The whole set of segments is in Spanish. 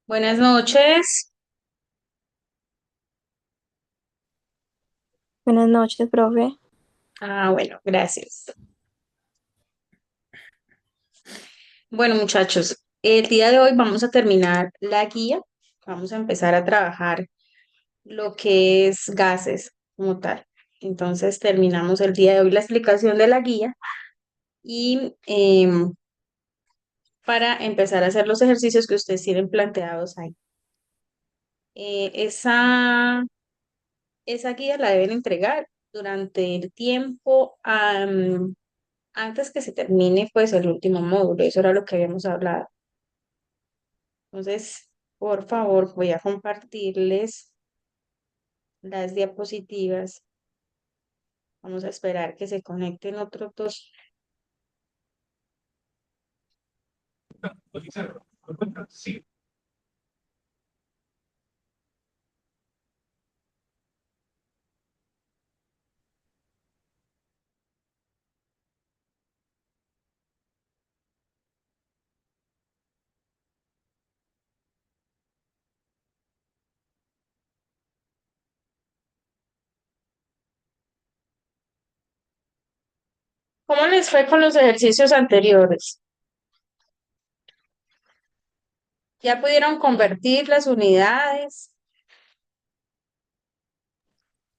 Buenas noches. Buenas noches, profe. Bueno, gracias. Bueno, muchachos, el día de hoy vamos a terminar la guía. Vamos a empezar a trabajar lo que es gases como tal. Entonces, terminamos el día de hoy la explicación de la guía y para empezar a hacer los ejercicios que ustedes tienen planteados ahí. Esa guía la deben entregar durante el tiempo antes que se termine pues el último módulo. Eso era lo que habíamos hablado. Entonces, por favor, voy a compartirles las diapositivas. Vamos a esperar que se conecten otros dos. ¿Cómo les fue con los ejercicios anteriores? ¿Ya pudieron convertir las unidades?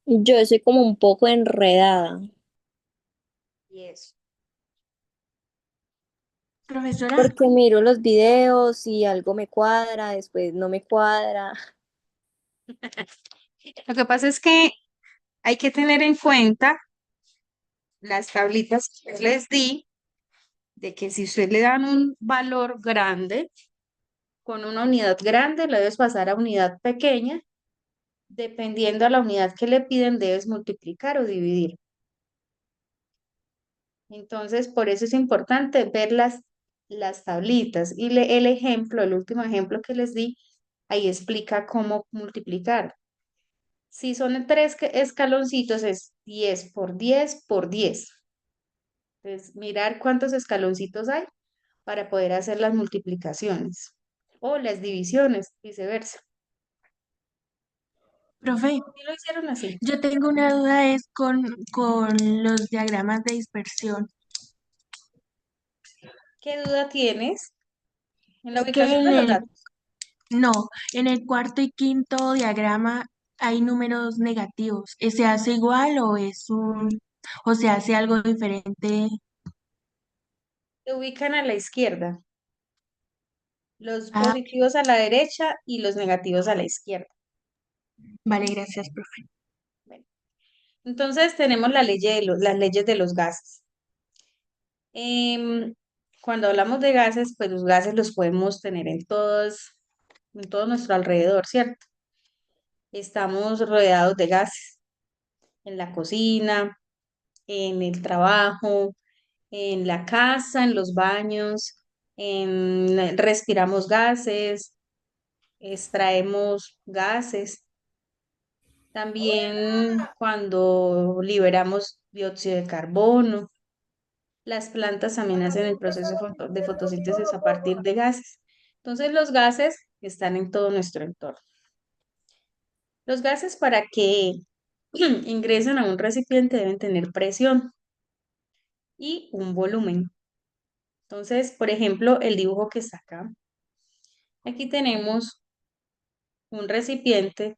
Yo estoy como un poco enredada, Y eso. Profesora, porque miro los videos y algo me cuadra, después no me cuadra. Lo que pasa es que hay que tener en cuenta las tablitas que les di, de que si usted le dan un valor grande, con una unidad grande, le debes pasar a unidad pequeña. Dependiendo a la unidad que le piden, debes multiplicar o dividir. Entonces, por eso es importante ver las tablitas. Y el ejemplo, el último ejemplo que les di, ahí explica cómo multiplicar. Si son tres escaloncitos, es 10 por 10 por 10. Entonces, mirar cuántos escaloncitos hay para poder hacer las multiplicaciones o las divisiones, viceversa. profe, ¿Sí lo hicieron así? yo tengo una duda es con los diagramas de dispersión. ¿Qué duda tienes en la Es que ubicación de los datos? no, en el cuarto y quinto diagrama hay números negativos. ¿Se hace igual o se hace algo diferente? Se ubican a la izquierda. Los Ah, positivos a la derecha y los negativos a la izquierda. vale, gracias, profe. Bueno, entonces tenemos las leyes de los gases. Em, Cuando hablamos de gases, pues los gases los podemos tener en todo nuestro alrededor, ¿cierto? Estamos rodeados de gases en la cocina, en el trabajo, en la casa, en los baños, respiramos gases, extraemos gases. También cuando liberamos dióxido de carbono, las plantas también hacen el proceso de fotosíntesis a partir de gases. Entonces los gases están en todo nuestro entorno. Los gases para que ingresen a un recipiente deben tener presión y un volumen. Entonces, por ejemplo, el dibujo que está acá. Aquí tenemos un recipiente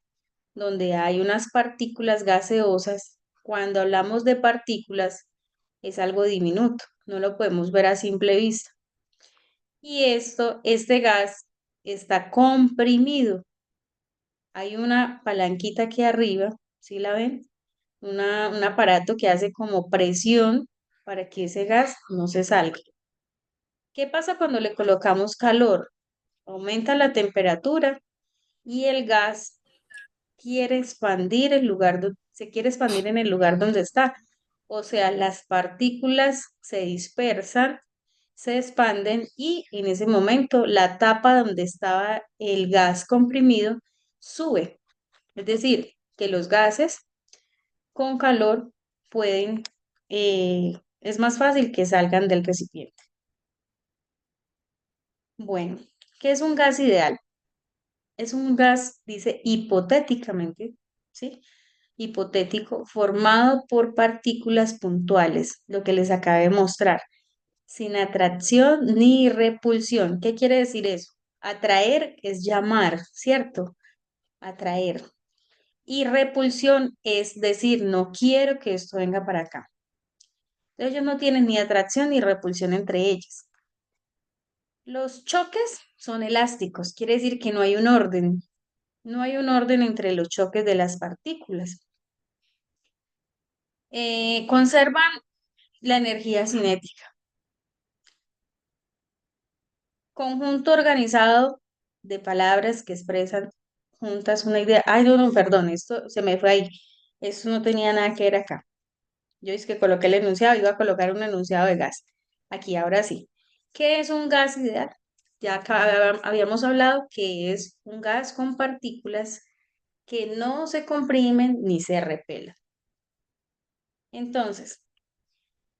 donde hay unas partículas gaseosas. Cuando hablamos de partículas, es algo diminuto, no lo podemos ver a simple vista. Y este gas está comprimido. Hay una palanquita aquí arriba, ¿sí la ven? Un aparato que hace como presión para que ese gas no se salga. ¿Qué pasa cuando le colocamos calor? Aumenta la temperatura y el gas quiere expandir se quiere expandir en el lugar donde está. O sea, las partículas se dispersan, se expanden y en ese momento la tapa donde estaba el gas comprimido sube. Es decir, que los gases con calor pueden, es más fácil que salgan del recipiente. Bueno, ¿qué es un gas ideal? Es un gas, dice hipotéticamente, ¿sí? Hipotético, formado por partículas puntuales, lo que les acabé de mostrar, sin atracción ni repulsión. ¿Qué quiere decir eso? Atraer es llamar, ¿cierto? Atraer. Y repulsión es decir, no quiero que esto venga para acá. Ellos no tienen ni atracción ni repulsión entre ellas. Los choques son elásticos, quiere decir que no hay un orden, no hay un orden entre los choques de las partículas. Conservan la energía cinética. Conjunto organizado de palabras que expresan juntas una idea. Ay, no, no, perdón, esto se me fue ahí. Esto no tenía nada que ver acá. Yo es que coloqué el enunciado, iba a colocar un enunciado de gas. Aquí, ahora sí. ¿Qué es un gas ideal? Ya acá habíamos hablado que es un gas con partículas que no se comprimen ni se repelan. Entonces,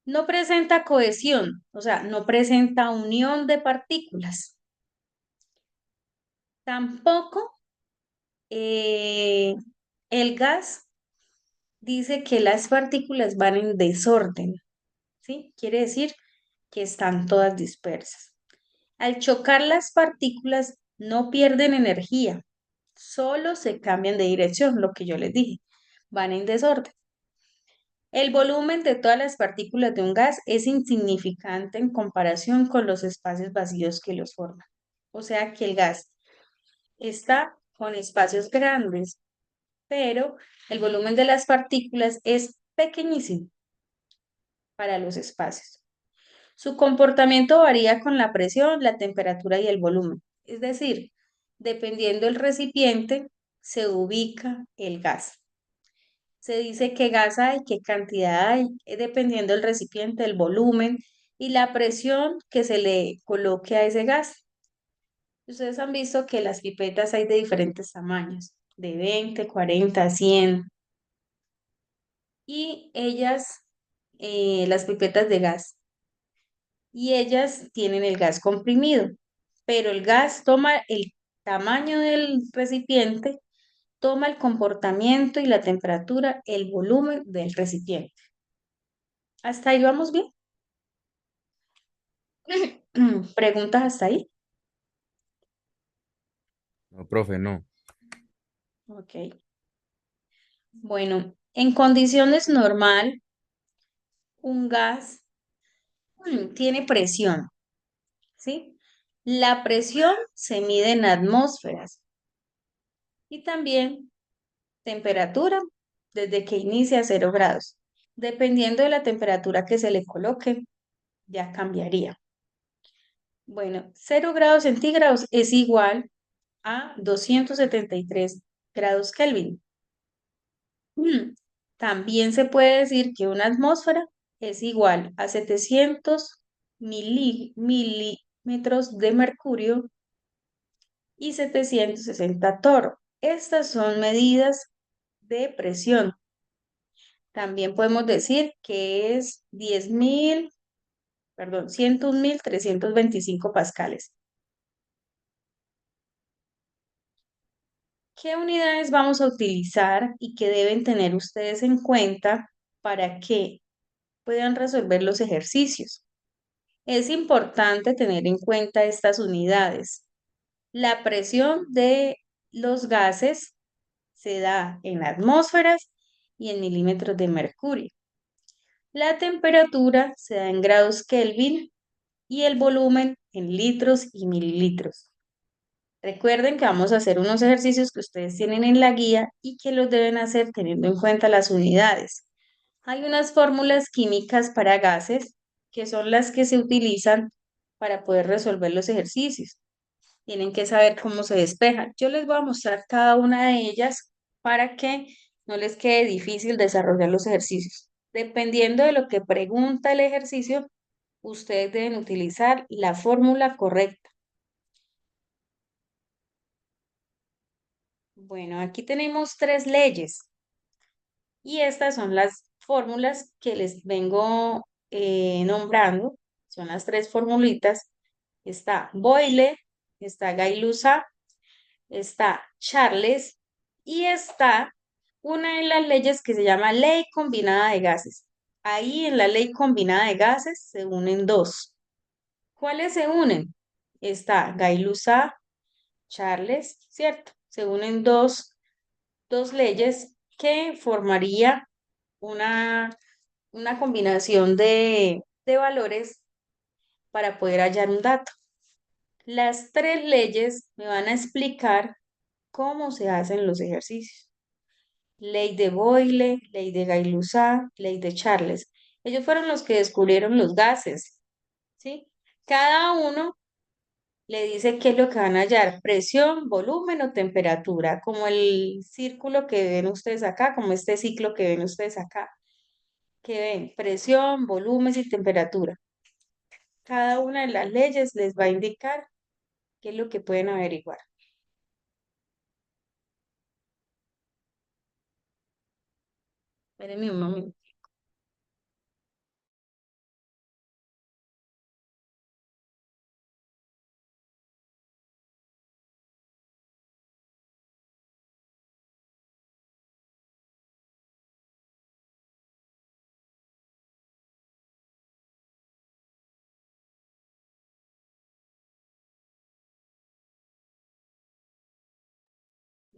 no presenta cohesión, o sea, no presenta unión de partículas. Tampoco el gas dice que las partículas van en desorden, ¿sí? Quiere decir que están todas dispersas. Al chocar las partículas no pierden energía, solo se cambian de dirección, lo que yo les dije, van en desorden. El volumen de todas las partículas de un gas es insignificante en comparación con los espacios vacíos que los forman. O sea que el gas está con espacios grandes, pero el volumen de las partículas es pequeñísimo para los espacios. Su comportamiento varía con la presión, la temperatura y el volumen. Es decir, dependiendo del recipiente, se ubica el gas. Se dice qué gas hay, qué cantidad hay, dependiendo del recipiente, el volumen y la presión que se le coloque a ese gas. Ustedes han visto que las pipetas hay de diferentes tamaños, de 20, 40, 100, y ellas, las pipetas de gas, y ellas tienen el gas comprimido, pero el gas toma el tamaño del recipiente, toma el comportamiento y la temperatura, el volumen del recipiente. ¿Hasta ahí vamos bien? ¿Preguntas hasta ahí? No, profe, no. Ok. Bueno, en condiciones normal, un gas tiene presión, ¿sí? La presión se mide en atmósferas y también temperatura desde que inicia a 0 grados. Dependiendo de la temperatura que se le coloque, ya cambiaría. Bueno, 0 grados centígrados es igual a 273 grados Kelvin. También se puede decir que una atmósfera es igual a 700 milímetros de mercurio y 760 toro. Estas son medidas de presión. También podemos decir que es 101.325 pascales. ¿Qué unidades vamos a utilizar y qué deben tener ustedes en cuenta para que puedan resolver los ejercicios? Es importante tener en cuenta estas unidades. La presión de los gases se da en atmósferas y en milímetros de mercurio. La temperatura se da en grados Kelvin y el volumen en litros y mililitros. Recuerden que vamos a hacer unos ejercicios que ustedes tienen en la guía y que los deben hacer teniendo en cuenta las unidades. Hay unas fórmulas químicas para gases que son las que se utilizan para poder resolver los ejercicios. Tienen que saber cómo se despejan. Yo les voy a mostrar cada una de ellas para que no les quede difícil desarrollar los ejercicios. Dependiendo de lo que pregunta el ejercicio, ustedes deben utilizar la fórmula correcta. Bueno, aquí tenemos 3 leyes y estas son las fórmulas que les vengo nombrando. Son las 3 formulitas. Está Boyle, está Gay-Lussac está Charles y está una de las leyes que se llama Ley Combinada de Gases. Ahí en la Ley Combinada de Gases se unen dos. ¿Cuáles se unen? Está Gay-Lussac, Charles, ¿cierto? Se unen dos leyes que formaría una, una combinación de valores para poder hallar un dato. Las tres leyes me van a explicar cómo se hacen los ejercicios. Ley de Boyle, ley de Gay-Lussac, ley de Charles. Ellos fueron los que descubrieron los gases, ¿sí? Cada uno le dice qué es lo que van a hallar, presión, volumen o temperatura, como el círculo que ven ustedes acá, como este ciclo que ven ustedes acá, que ven presión, volumen y temperatura. Cada una de las leyes les va a indicar qué es lo que pueden averiguar. Espérenme un momento.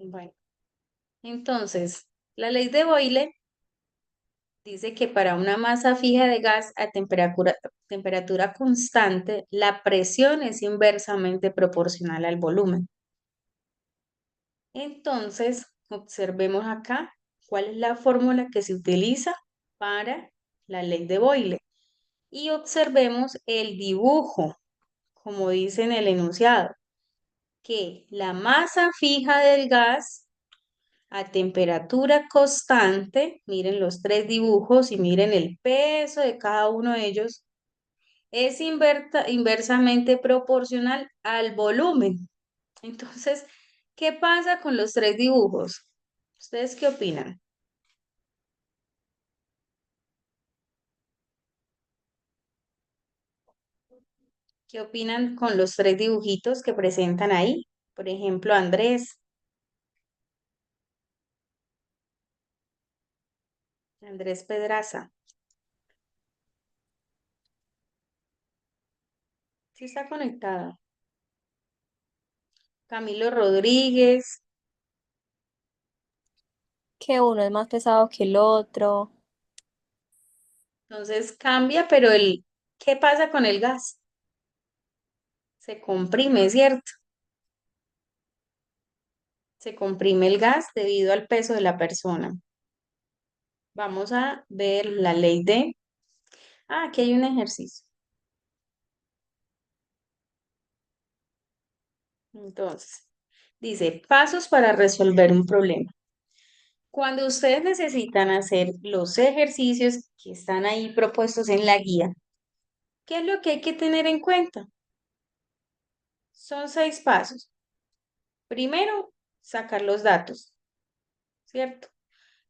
Bueno, entonces, la ley de Boyle dice que para una masa fija de gas a temperatura constante, la presión es inversamente proporcional al volumen. Entonces, observemos acá cuál es la fórmula que se utiliza para la ley de Boyle. Y observemos el dibujo, como dice en el enunciado, que la masa fija del gas a temperatura constante, miren los tres dibujos y miren el peso de cada uno de ellos, es inversamente proporcional al volumen. Entonces, ¿qué pasa con los tres dibujos? ¿Ustedes qué opinan? ¿Qué opinan con los tres dibujitos que presentan ahí? Por ejemplo, Andrés Pedraza. Sí está conectada. Camilo Rodríguez. Que uno es más pesado que el otro. Entonces cambia, pero ¿qué pasa con el gas? Se comprime, ¿cierto? Se comprime el gas debido al peso de la persona. Vamos a ver la ley de... Ah, aquí hay un ejercicio. Entonces, dice, pasos para resolver un problema. Cuando ustedes necesitan hacer los ejercicios que están ahí propuestos en la guía, ¿qué es lo que hay que tener en cuenta? Son 6 pasos. Primero, sacar los datos, ¿cierto?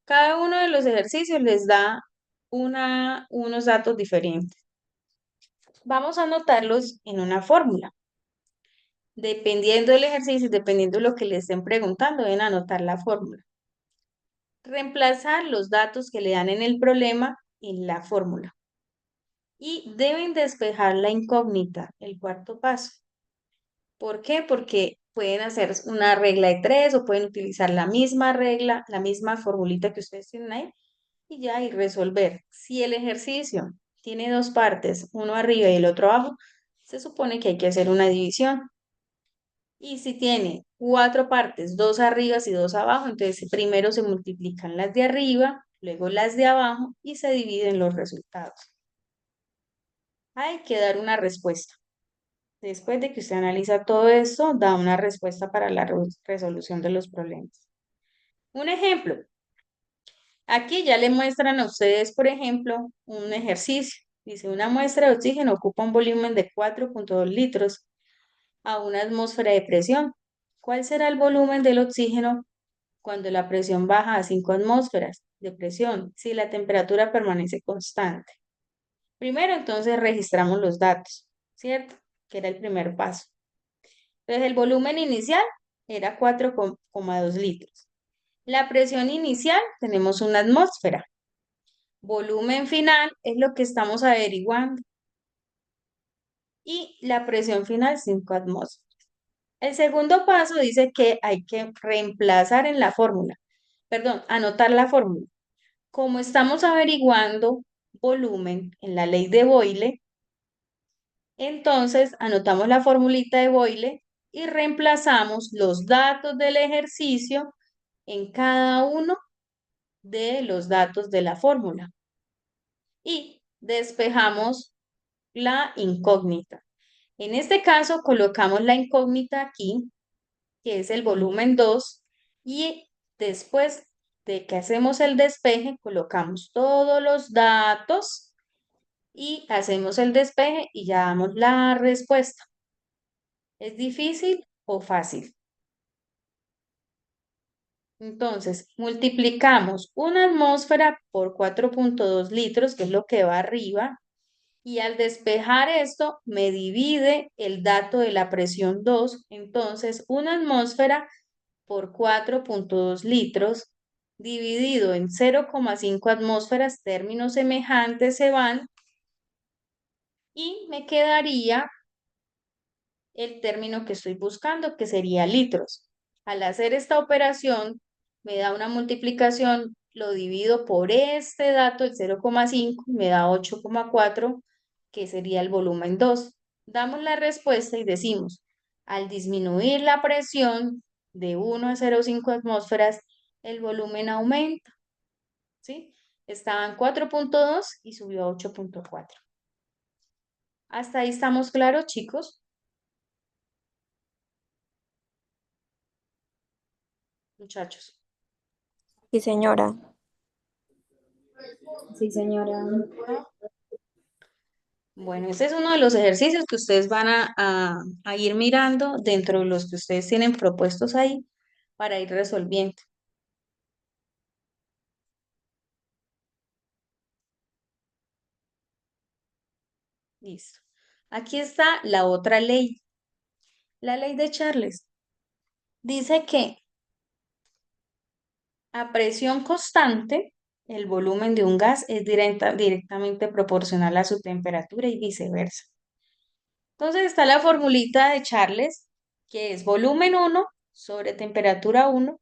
Cada uno de los ejercicios les da unos datos diferentes. Vamos a anotarlos en una fórmula. Dependiendo del ejercicio, dependiendo de lo que le estén preguntando, deben anotar la fórmula. Reemplazar los datos que le dan en el problema en la fórmula. Y deben despejar la incógnita, el cuarto paso. ¿Por qué? Porque pueden hacer una regla de tres o pueden utilizar la misma regla, la misma formulita que ustedes tienen ahí y ya y resolver. Si el ejercicio tiene dos partes, uno arriba y el otro abajo, se supone que hay que hacer una división. Y si tiene 4 partes, dos arriba y dos abajo, entonces primero se multiplican las de arriba, luego las de abajo y se dividen los resultados. Hay que dar una respuesta. Después de que usted analiza todo esto, da una respuesta para la resolución de los problemas. Un ejemplo. Aquí ya le muestran a ustedes, por ejemplo, un ejercicio. Dice, una muestra de oxígeno ocupa un volumen de 4,2 litros a una atmósfera de presión. ¿Cuál será el volumen del oxígeno cuando la presión baja a 5 atmósferas de presión si la temperatura permanece constante? Primero, entonces, registramos los datos, ¿cierto? Que era el primer paso. Entonces, el volumen inicial era 4,2 litros. La presión inicial tenemos una atmósfera. Volumen final es lo que estamos averiguando. Y la presión final 5 atmósferas. El segundo paso dice que hay que reemplazar en la fórmula, perdón, anotar la fórmula. Como estamos averiguando volumen en la ley de Boyle, entonces anotamos la formulita de Boyle y reemplazamos los datos del ejercicio en cada uno de los datos de la fórmula y despejamos la incógnita. En este caso colocamos la incógnita aquí, que es el volumen 2, y después de que hacemos el despeje, colocamos todos los datos y hacemos el despeje y ya damos la respuesta. ¿Es difícil o fácil? Entonces, multiplicamos una atmósfera por 4,2 litros, que es lo que va arriba, y al despejar esto me divide el dato de la presión 2. Entonces, una atmósfera por 4,2 litros dividido en 0,5 atmósferas, términos semejantes se van y me quedaría el término que estoy buscando, que sería litros. Al hacer esta operación, me da una multiplicación, lo divido por este dato, el 0,5, me da 8,4, que sería el volumen 2. Damos la respuesta y decimos, al disminuir la presión de 1 a 0,5 atmósferas, el volumen aumenta, ¿sí? Estaba en 4,2 y subió a 8,4. ¿Hasta ahí estamos claros, chicos? Muchachos. Sí, señora. Sí, señora. Bueno, ese es uno de los ejercicios que ustedes van a ir mirando dentro de los que ustedes tienen propuestos ahí para ir resolviendo. Listo. Aquí está la otra ley, la ley de Charles. Dice que a presión constante, el volumen de un gas es directamente proporcional a su temperatura y viceversa. Entonces está la formulita de Charles, que es volumen 1 sobre temperatura 1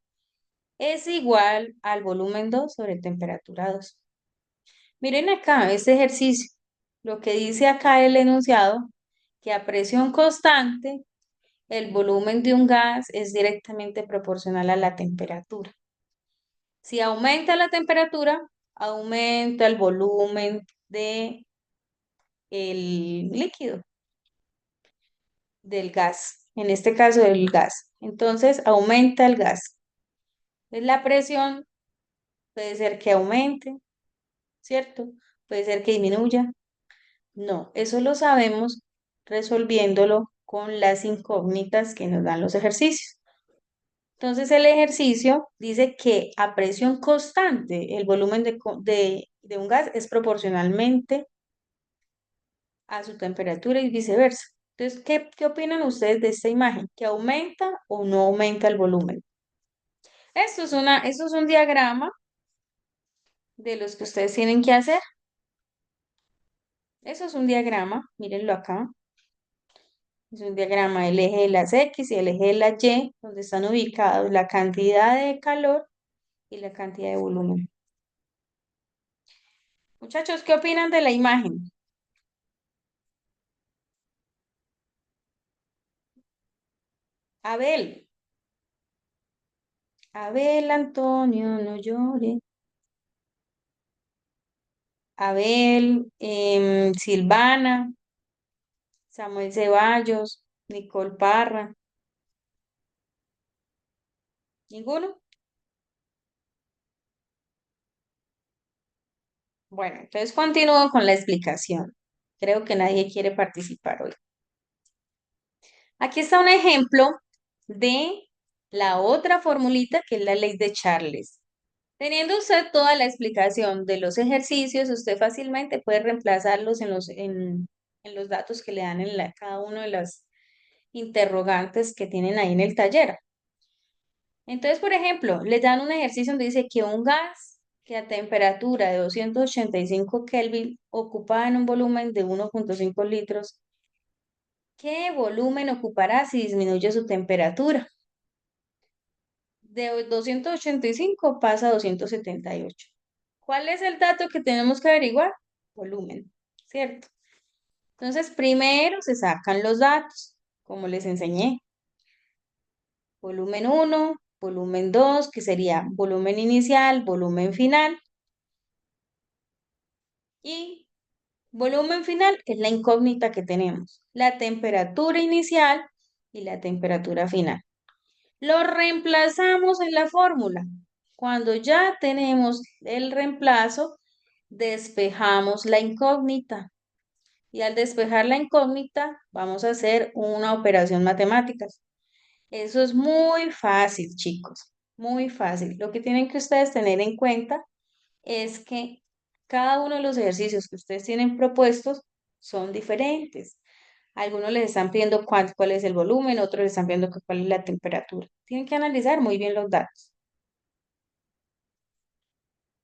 es igual al volumen 2 sobre temperatura 2. Miren acá este ejercicio. Lo que dice acá el enunciado, que a presión constante, el volumen de un gas es directamente proporcional a la temperatura. Si aumenta la temperatura, aumenta el volumen de el líquido, del gas, en este caso del gas. Entonces, aumenta el gas. La presión puede ser que aumente, ¿cierto? Puede ser que disminuya. No, eso lo sabemos resolviéndolo con las incógnitas que nos dan los ejercicios. Entonces, el ejercicio dice que a presión constante el volumen de un gas es proporcionalmente a su temperatura y viceversa. Entonces, ¿qué opinan ustedes de esta imagen? ¿Que aumenta o no aumenta el volumen? Esto es un diagrama de los que ustedes tienen que hacer. Eso es un diagrama, mírenlo acá. Es un diagrama del eje de las X y el eje de la Y, donde están ubicados la cantidad de calor y la cantidad de volumen. Muchachos, ¿qué opinan de la imagen? Abel, Abel Antonio, no llore. Abel, Silvana, Samuel Ceballos, Nicole Parra. ¿Ninguno? Bueno, entonces continúo con la explicación. Creo que nadie quiere participar hoy. Aquí está un ejemplo de la otra formulita que es la ley de Charles. Teniendo usted toda la explicación de los ejercicios, usted fácilmente puede reemplazarlos en los datos que le dan en cada uno de las interrogantes que tienen ahí en el taller. Entonces, por ejemplo, les dan un ejercicio donde dice que un gas que a temperatura de 285 Kelvin ocupa en un volumen de 1,5 litros, ¿qué volumen ocupará si disminuye su temperatura? De 285 pasa a 278. ¿Cuál es el dato que tenemos que averiguar? Volumen, ¿cierto? Entonces, primero se sacan los datos, como les enseñé. Volumen uno, volumen 2, que sería volumen inicial, volumen final, y volumen final es la incógnita que tenemos, la temperatura inicial y la temperatura final. Lo reemplazamos en la fórmula. Cuando ya tenemos el reemplazo, despejamos la incógnita. Y al despejar la incógnita, vamos a hacer una operación matemática. Eso es muy fácil, chicos, muy fácil. Lo que tienen que ustedes tener en cuenta es que cada uno de los ejercicios que ustedes tienen propuestos son diferentes. Algunos les están pidiendo cuál es el volumen, otros les están pidiendo cuál es la temperatura. Tienen que analizar muy bien los datos.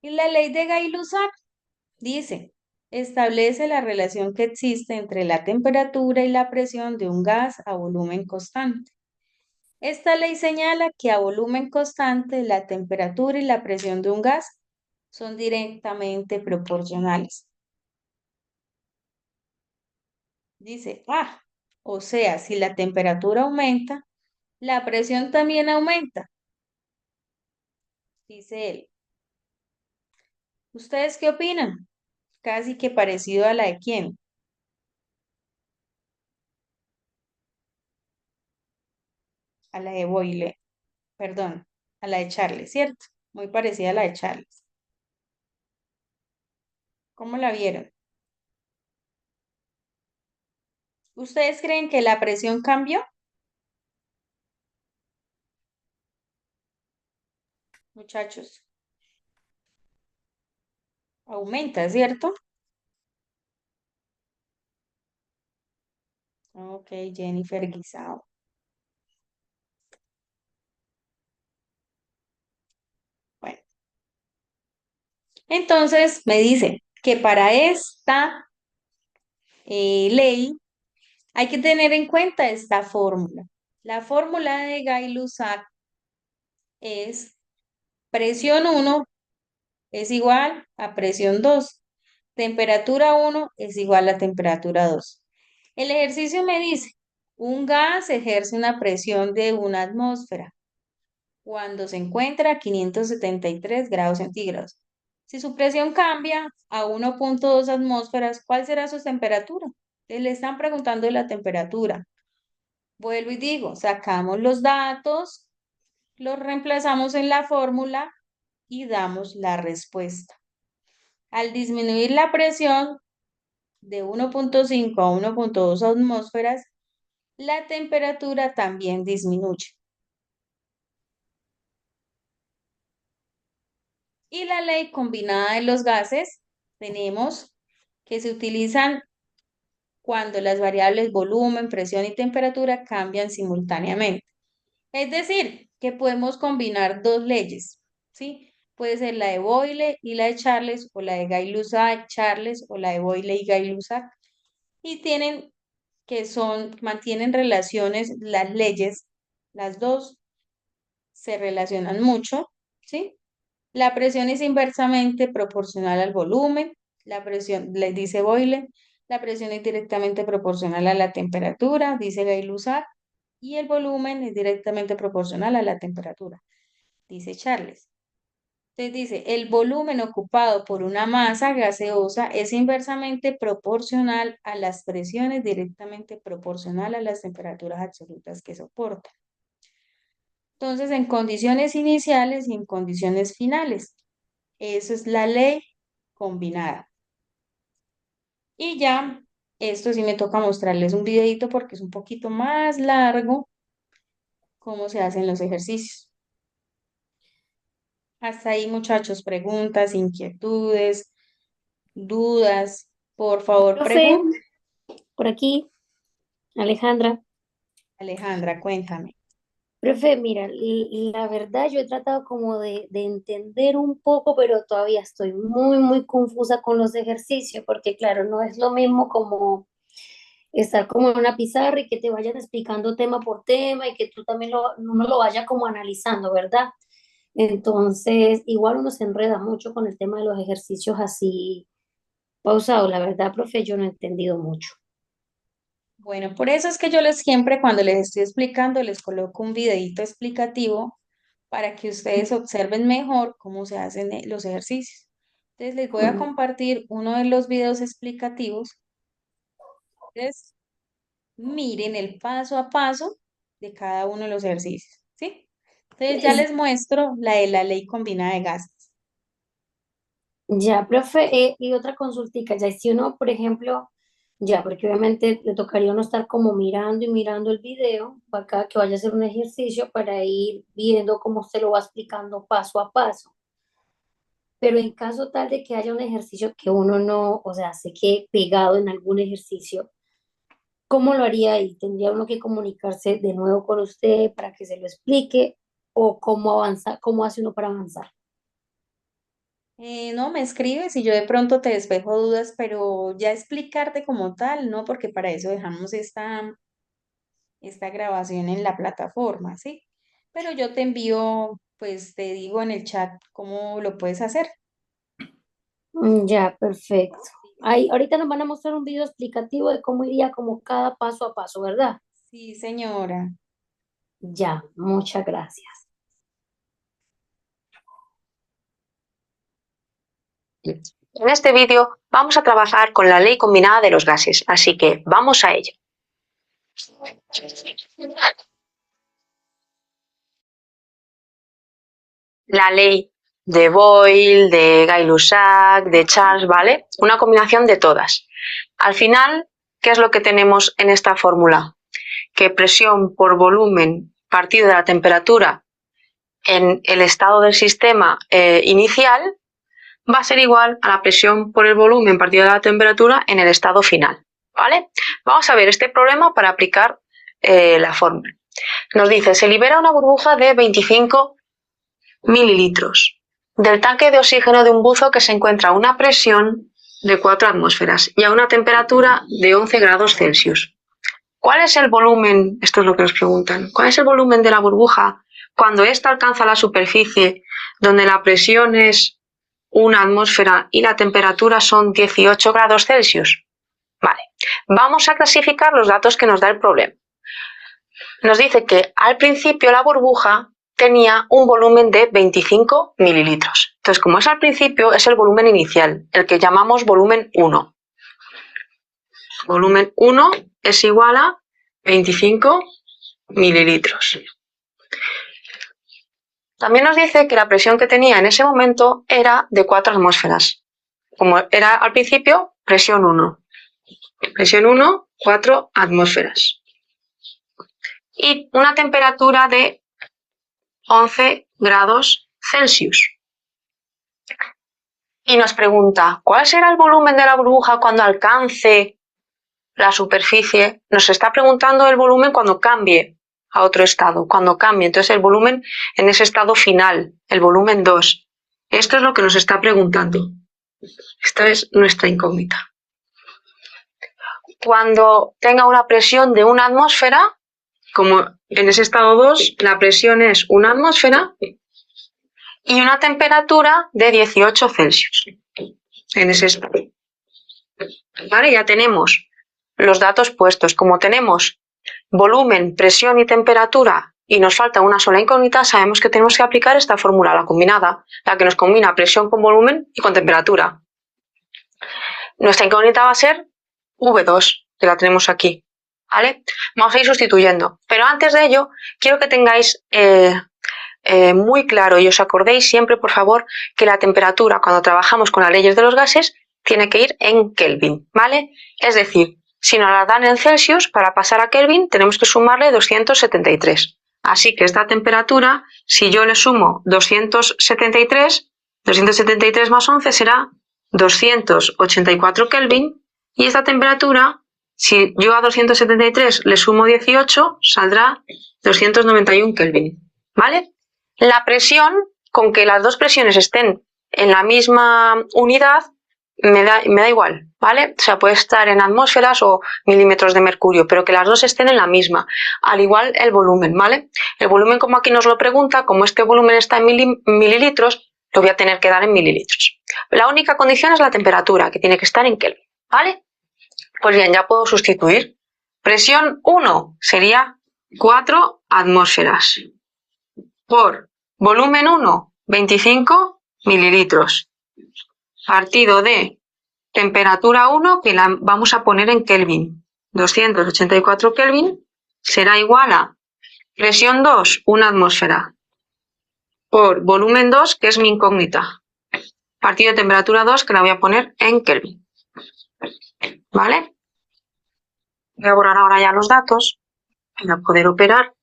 Y la ley de Gay-Lussac dice, establece la relación que existe entre la temperatura y la presión de un gas a volumen constante. Esta ley señala que a volumen constante la temperatura y la presión de un gas son directamente proporcionales. Dice, o sea, si la temperatura aumenta, la presión también aumenta, dice él. ¿Ustedes qué opinan? Casi que parecido a la de quién, a la de Boyle, perdón, a la de Charles, ¿cierto? Muy parecida a la de Charles. ¿Cómo la vieron? ¿Ustedes creen que la presión cambió, muchachos? Aumenta, ¿cierto? Ok, Jennifer Guisao. Bueno, entonces me dice que para esta ley hay que tener en cuenta esta fórmula. La fórmula de Gay-Lussac es presión 1 es igual a presión 2. Temperatura 1 es igual a temperatura 2. El ejercicio me dice, un gas ejerce una presión de una atmósfera cuando se encuentra a 573 grados centígrados. Si su presión cambia a 1,2 atmósferas, ¿cuál será su temperatura? Le están preguntando la temperatura. Vuelvo y digo, sacamos los datos, los reemplazamos en la fórmula y damos la respuesta. Al disminuir la presión de 1,5 a 1,2 atmósferas, la temperatura también disminuye. Y la ley combinada de los gases, tenemos que se utilizan cuando las variables volumen, presión y temperatura cambian simultáneamente. Es decir, que podemos combinar dos leyes, ¿sí? Puede ser la de Boyle y la de Charles, o la de Gay-Lussac, Charles, o la de Boyle y Gay-Lussac, y mantienen relaciones, las leyes, las dos se relacionan mucho, ¿sí? La presión es inversamente proporcional al volumen, la presión, le dice Boyle, la presión es directamente proporcional a la temperatura, dice Gay-Lussac, y el volumen es directamente proporcional a la temperatura, dice Charles. Entonces dice, el volumen ocupado por una masa gaseosa es inversamente proporcional a las presiones, directamente proporcional a las temperaturas absolutas que soporta. Entonces, en condiciones iniciales y en condiciones finales. Eso es la ley combinada. Y ya, esto sí me toca mostrarles un videito porque es un poquito más largo cómo se hacen los ejercicios. Hasta ahí, muchachos, preguntas, inquietudes, dudas. Por favor, Profe, pregunten. por aquí, Alejandra. Alejandra, cuéntame. Profe, mira, la verdad yo he tratado como de entender un poco, pero todavía estoy muy confusa con los ejercicios, porque claro, no es lo mismo como estar como en una pizarra y que te vayan explicando tema por tema y que tú también uno lo vaya como analizando, ¿verdad? Entonces, igual uno se enreda mucho con el tema de los ejercicios así pausados. La verdad, profe, yo no he entendido mucho. Bueno, por eso es que yo les siempre cuando les estoy explicando les coloco un videíto explicativo para que ustedes observen mejor cómo se hacen los ejercicios. Entonces les voy a Mm, compartir uno de los videos explicativos. Ustedes miren el paso a paso de cada uno de los ejercicios, ¿sí? Entonces ya es- les muestro la de la ley combinada de gases. Ya, profe, y otra consultica, ya si uno, por ejemplo, ya, porque obviamente le tocaría uno estar como mirando y mirando el video para cada que vaya a hacer un ejercicio para ir viendo cómo se lo va explicando paso a paso. Pero en caso tal de que haya un ejercicio que uno no, o sea, se quede pegado en algún ejercicio, ¿cómo lo haría ahí? ¿Tendría uno que comunicarse de nuevo con usted para que se lo explique? ¿O cómo avanza, cómo hace uno para avanzar? No, me escribes y yo de pronto te despejo dudas, pero ya explicarte como tal, ¿no? Porque para eso dejamos esta grabación en la plataforma, ¿sí? Pero yo te envío, pues te digo en el chat cómo lo puedes hacer. Ya, perfecto. Ahí, ahorita nos van a mostrar un video explicativo de cómo iría como cada paso a paso, ¿verdad? Sí, señora. Ya, muchas gracias. En este vídeo vamos a trabajar con la ley combinada de los gases, así que vamos a ello. La ley de Boyle, de Gay-Lussac, de Charles, ¿vale? Una combinación de todas. Al final, ¿qué es lo que tenemos en esta fórmula? Que presión por volumen partido de la temperatura en el estado del sistema inicial va a ser igual a la presión por el volumen partido de la temperatura en el estado final, ¿vale? Vamos a ver este problema para aplicar la fórmula. Nos dice, se libera una burbuja de 25 mililitros del tanque de oxígeno de un buzo que se encuentra a una presión de 4 atmósferas y a una temperatura de 11 grados Celsius. ¿Cuál es el volumen? Esto es lo que nos preguntan. ¿Cuál es el volumen de la burbuja cuando ésta alcanza la superficie donde la presión es 1 atmósfera y la temperatura son 18 grados Celsius? Vale, vamos a clasificar los datos que nos da el problema. Nos dice que al principio la burbuja tenía un volumen de 25 mililitros. Entonces, como es al principio, es el volumen inicial, el que llamamos volumen 1. Volumen 1 es igual a 25 mililitros. También nos dice que la presión que tenía en ese momento era de 4 atmósferas. Como era al principio, presión 1. Presión 1, 4 atmósferas. Y una temperatura de 11 grados Celsius. Y nos pregunta, ¿cuál será el volumen de la burbuja cuando alcance la superficie? Nos está preguntando el volumen cuando cambie a otro estado, cuando cambie. Entonces el volumen en ese estado final, el volumen 2. Esto es lo que nos está preguntando. Esta es nuestra incógnita. Cuando tenga una presión de 1 atmósfera, como en ese estado 2, la presión es 1 atmósfera y una temperatura de 18 Celsius. En ese estado. Vale, ya tenemos los datos puestos. Como tenemos volumen, presión y temperatura y nos falta una sola incógnita, sabemos que tenemos que aplicar esta fórmula, la combinada, la que nos combina presión con volumen y con temperatura. Nuestra incógnita va a ser V2, que la tenemos aquí, ¿vale? Vamos a ir sustituyendo. Pero antes de ello, quiero que tengáis muy claro y os acordéis siempre, por favor, que la temperatura, cuando trabajamos con las leyes de los gases, tiene que ir en Kelvin, ¿vale? Es decir, si nos la dan en Celsius, para pasar a Kelvin tenemos que sumarle 273. Así que esta temperatura, si yo le sumo 273, 273 más 11 será 284 Kelvin, y esta temperatura Si yo a 273 le sumo 18, saldrá 291 Kelvin, ¿vale? La presión, con que las dos presiones estén en la misma unidad, me da igual, ¿vale? O sea, puede estar en atmósferas o milímetros de mercurio, pero que las dos estén en la misma. Al igual el volumen, ¿vale? El volumen, como aquí nos lo pregunta, como este volumen está en mililitros, lo voy a tener que dar en mililitros. La única condición es la temperatura, que tiene que estar en Kelvin, ¿vale? Pues bien, ya puedo sustituir. Presión 1 sería 4 atmósferas por volumen 1, 25 mililitros, partido de temperatura 1, que la vamos a poner en Kelvin, 284 Kelvin, será igual a presión 2, 1 atmósfera, por volumen 2, que es mi incógnita, partido de temperatura 2, que la voy a poner en Kelvin. ¿Vale? Voy a borrar ahora ya los datos para poder operar.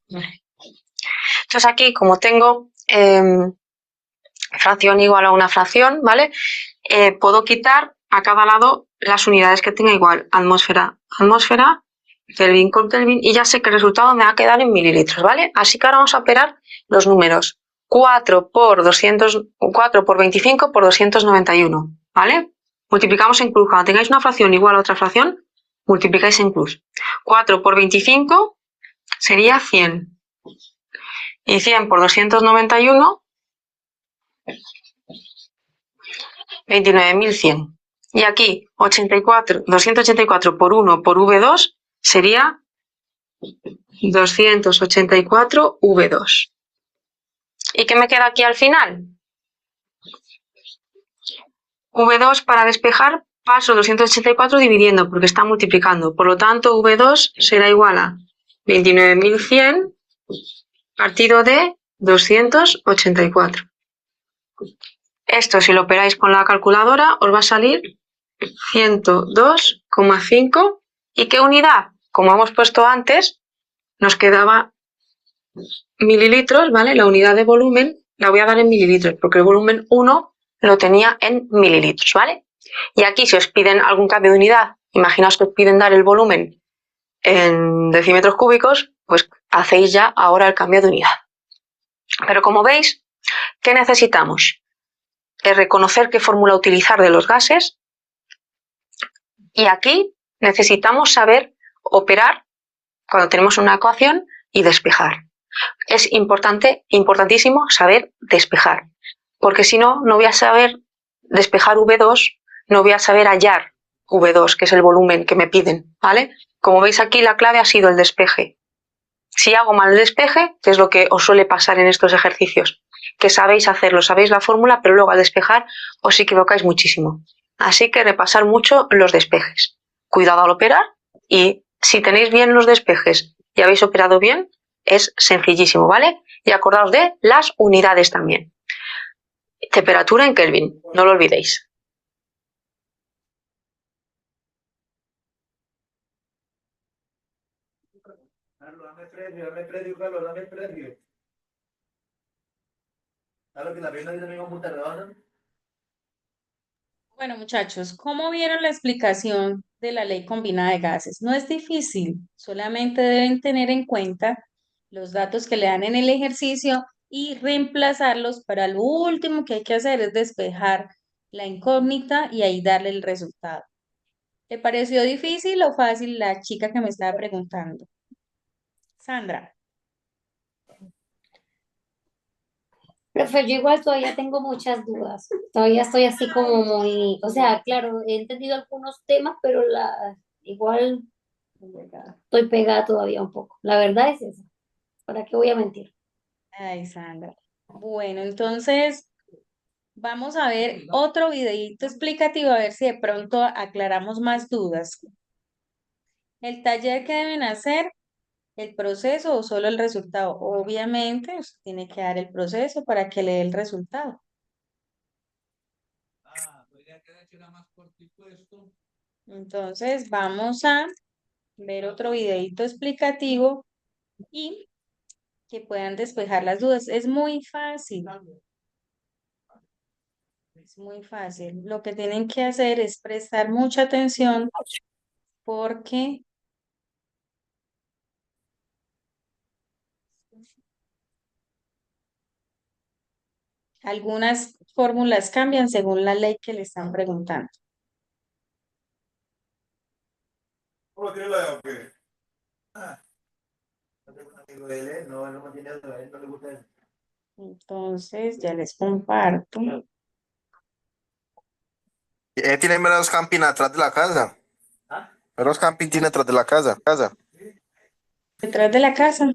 Entonces aquí, como tengo fracción igual a una fracción, ¿vale? Puedo quitar a cada lado las unidades que tenga igual. Atmósfera, atmósfera, Kelvin con Kelvin, y ya sé que el resultado me va a quedar en mililitros, ¿vale? Así que ahora vamos a operar los números. 4 por 25 por 291, ¿vale? Multiplicamos en cruz. Cuando tengáis una fracción igual a otra fracción, multiplicáis en cruz. 4 por 25 sería 100. Y 100 por 291, 29.100. Y aquí 284 por 1 por V2 sería 284 V2. ¿Y qué me queda aquí al final? V2 para despejar paso 284 dividiendo porque está multiplicando. Por lo tanto, V2 será igual a 29.100 partido de 284. Esto, si lo operáis con la calculadora, os va a salir 102,5. ¿Y qué unidad? Como hemos puesto antes, nos quedaba mililitros, ¿vale? La unidad de volumen la voy a dar en mililitros, porque el volumen 1 lo tenía en mililitros, ¿vale? Y aquí, si os piden algún cambio de unidad, imaginaos que os piden dar el volumen en decímetros cúbicos, pues hacéis ya ahora el cambio de unidad. Pero como veis, ¿qué necesitamos? Es reconocer qué fórmula utilizar de los gases, y aquí necesitamos saber operar cuando tenemos una ecuación y despejar. Es importantísimo saber despejar, porque si no, no voy a saber despejar V2, no voy a saber hallar V2, que es el volumen que me piden, ¿vale? Como veis aquí, la clave ha sido el despeje. Si hago mal el despeje, que es lo que os suele pasar en estos ejercicios, que sabéis hacerlo, sabéis la fórmula, pero luego al despejar os equivocáis muchísimo. Así que repasar mucho los despejes. Cuidado al operar, y si tenéis bien los despejes y habéis operado bien, es sencillísimo, ¿vale? Y acordaos de las unidades también. Temperatura en Kelvin, no lo olvidéis. Carlos, dame precio, Carlos, dame precio. Claro que la pena es también muy tardada. Bueno, muchachos, ¿cómo vieron la explicación de la ley combinada de gases? No es difícil, solamente deben tener en cuenta los datos que le dan en el ejercicio y reemplazarlos para lo último que hay que hacer es despejar la incógnita y ahí darle el resultado. ¿Te pareció difícil o fácil la chica que me estaba preguntando? Sandra. Profe, yo igual todavía tengo muchas dudas. Todavía estoy así como muy, o sea, claro, he entendido algunos temas, pero igual estoy pegada todavía un poco. La verdad es esa. ¿Para qué voy a mentir? Ay, Sandra. Bueno, entonces vamos a ver otro videíto explicativo a ver si de pronto aclaramos más dudas. El taller que deben hacer, el proceso o solo el resultado. Obviamente, usted tiene que dar el proceso para que le dé el resultado. Entonces, vamos a ver otro videíto explicativo y que puedan despejar las dudas. Es muy fácil. Es muy fácil. Lo que tienen que hacer es prestar mucha atención porque algunas fórmulas cambian según la ley que le están preguntando. ¿Cómo tiene la o qué? Ah, no tengo un amigo de él, no, él no mantiene a él, no le gusta él. Entonces, ya les comparto. Tiene menos camping atrás de la casa. ¿Ah? Menos camping tiene atrás de la casa. Detrás de la casa.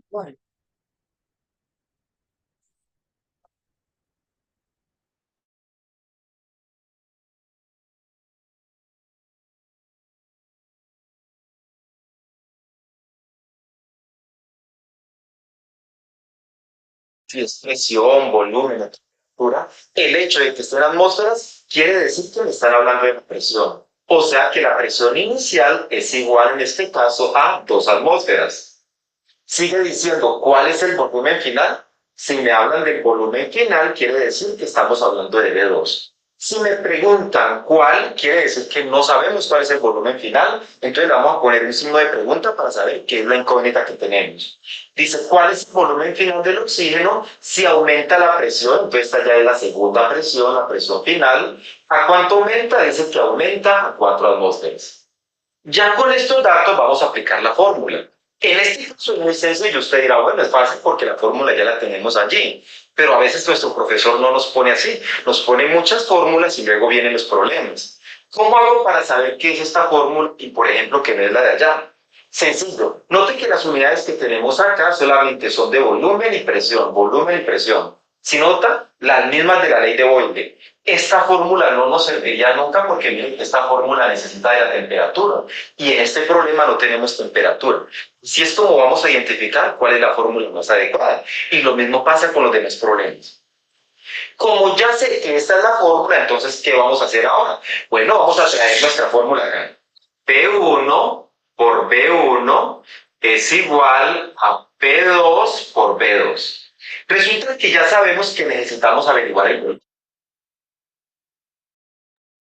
Si es presión, volumen, la temperatura, el hecho de que estén atmósferas quiere decir que me están hablando de la presión. O sea que la presión inicial es igual en este caso a 2 atmósferas. Sigue diciendo cuál es el volumen final. Si me hablan del volumen final, quiere decir que estamos hablando de B2. Si me preguntan cuál, quiere decir que no sabemos cuál es el volumen final. Entonces le vamos a poner un signo de pregunta para saber qué es la incógnita que tenemos. Dice, ¿cuál es el volumen final del oxígeno? Si aumenta la presión, entonces esta ya es la segunda presión, la presión final. ¿A cuánto aumenta? Dice que aumenta a 4 atmósferas. Ya con estos datos vamos a aplicar la fórmula. En este caso es muy sencillo, usted dirá, bueno, es fácil porque la fórmula ya la tenemos allí, pero a veces nuestro profesor no nos pone así, nos pone muchas fórmulas y luego vienen los problemas. ¿Cómo hago para saber qué es esta fórmula y, por ejemplo, que no es la de allá? Sencillo, note que las unidades que tenemos acá solamente son de volumen y presión, volumen y presión. Si nota, las mismas de la ley de Boyle. Esta fórmula no nos serviría nunca porque miren que esta fórmula necesita de la temperatura y en este problema no tenemos temperatura. Si es como vamos a identificar cuál es la fórmula más adecuada. Y lo mismo pasa con los demás problemas. Como ya sé que esta es la fórmula, entonces, ¿qué vamos a hacer ahora? Bueno, vamos a traer nuestra fórmula acá. P1 por B1 es igual a P2 por B2. Resulta que ya sabemos que necesitamos averiguar el volumen.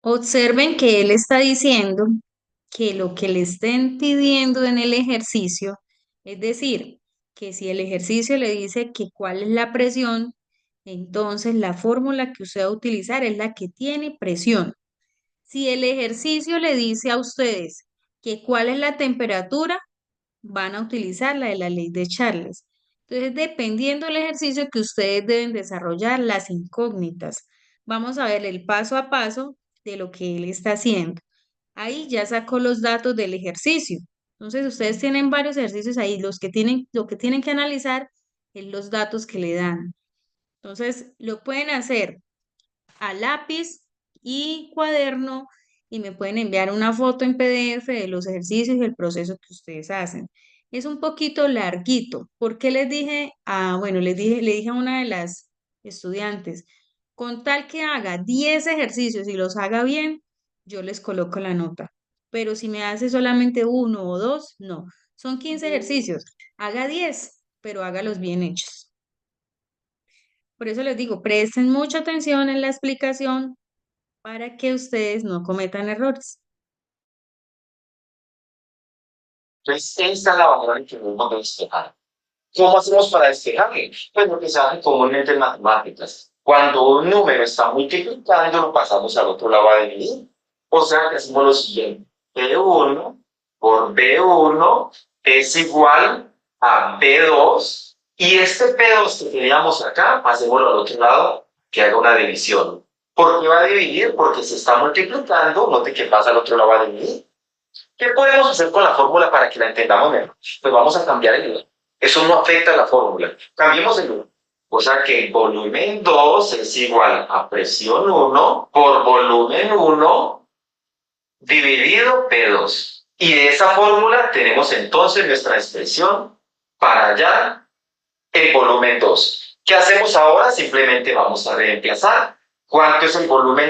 Observen que él está diciendo que lo que le estén pidiendo en el ejercicio, es decir, que si el ejercicio le dice que cuál es la presión, entonces la fórmula que usted va a utilizar es la que tiene presión. Si el ejercicio le dice a ustedes que cuál es la temperatura, van a utilizar la de la ley de Charles. Entonces, dependiendo del ejercicio que ustedes deben desarrollar las incógnitas. Vamos a ver el paso a paso de lo que él está haciendo. Ahí ya sacó los datos del ejercicio. Entonces, ustedes tienen varios ejercicios ahí. Lo que tienen que analizar es los datos que le dan. Entonces, lo pueden hacer a lápiz y cuaderno y me pueden enviar una foto en PDF de los ejercicios y el proceso que ustedes hacen. Es un poquito larguito. ¿Por qué les dije? Bueno, le dije a una de las estudiantes, con tal que haga 10 ejercicios y los haga bien, yo les coloco la nota. Pero si me hace solamente uno o dos, no. Son 15 ejercicios. Haga 10, pero hágalos bien hechos. Por eso les digo, presten mucha atención en la explicación para que ustedes no cometan errores. Entonces, esta es la manera en que debemos de despejar. ¿Cómo hacemos para despejarle? Pues lo que se hace comúnmente en matemáticas. Cuando un número está multiplicando, lo pasamos al otro lado a dividir. O sea que hacemos lo siguiente. P1 por B1 es igual a P2. Y este P2 que teníamos acá, pasémoslo al otro lado, que haga una división. ¿Por qué va a dividir? Porque se está multiplicando, note que pasa al otro lado a dividir. ¿Qué podemos hacer con la fórmula para que la entendamos mejor? Pues vamos a cambiar el lugar. Eso no afecta a la fórmula. Cambiemos el lugar. O sea que volumen 2 es igual a presión 1 por volumen 1 dividido P2. Y de esa fórmula tenemos entonces nuestra expresión para hallar el volumen 2. ¿Qué hacemos ahora? Simplemente vamos a reemplazar. ¿Cuánto es el volumen 2?